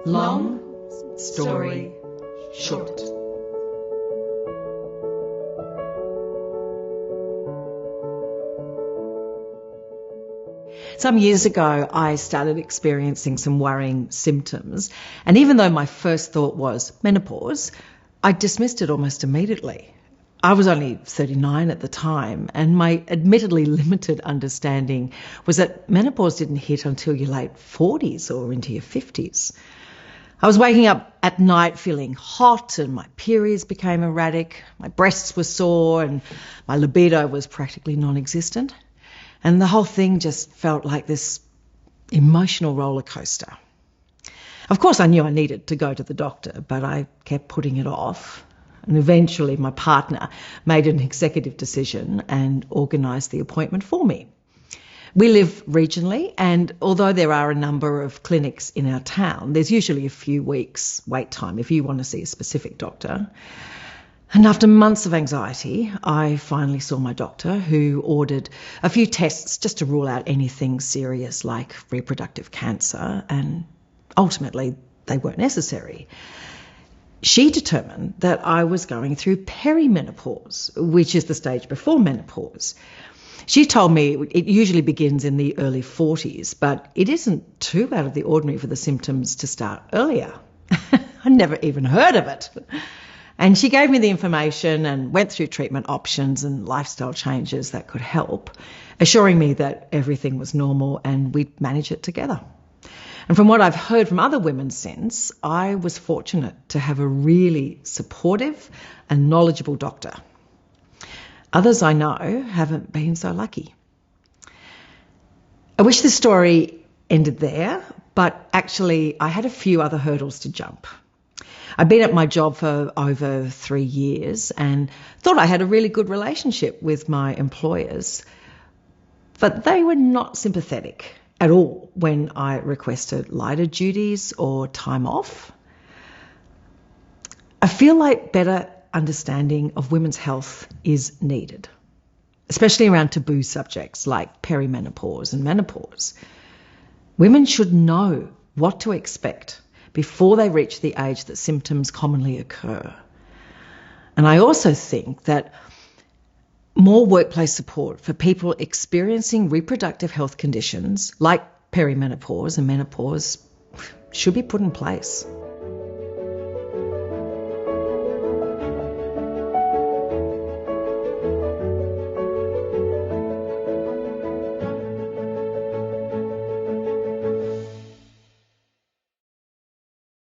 Long story short. Some years ago, I started experiencing some worrying symptoms, and even though my first thought was menopause, I dismissed it almost immediately. I was only 39 at the time, and my admittedly limited understanding was that menopause didn't hit until your late 40s or into your 50s. I was waking up at night feeling hot, and my periods became erratic, my breasts were sore, and my libido was practically non-existent. And the whole thing just felt like this emotional roller coaster. Of course, I knew I needed to go to the doctor, but I kept putting it off. And eventually my partner made an executive decision and organised the appointment for me. We live regionally, and although there are a number of clinics in our town, there's usually a few weeks wait time if you want to see a specific doctor. And after months of anxiety, I finally saw my doctor, who ordered a few tests just to rule out anything serious like reproductive cancer, and ultimately they weren't necessary. She determined that I was going through perimenopause, which is the stage before menopause. She told me it usually begins in the early 40s, but it isn't too out of the ordinary for the symptoms to start earlier. I never even heard of it. And she gave me the information and went through treatment options and lifestyle changes that could help, assuring me that everything was normal and we'd manage it together. And from what I've heard from other women since, I was fortunate to have a really supportive and knowledgeable doctor. Others I know haven't been so lucky. I wish the story ended there, but actually I had a few other hurdles to jump. I've been at my job for over 3 years and thought I had a really good relationship with my employers, but they were not sympathetic at all when I requested lighter duties or time off. I feel like better understanding of women's health is needed, especially around taboo subjects like perimenopause and menopause. Women should know what to expect before they reach the age that symptoms commonly occur. And I also think that more workplace support for people experiencing reproductive health conditions like perimenopause and menopause should be put in place.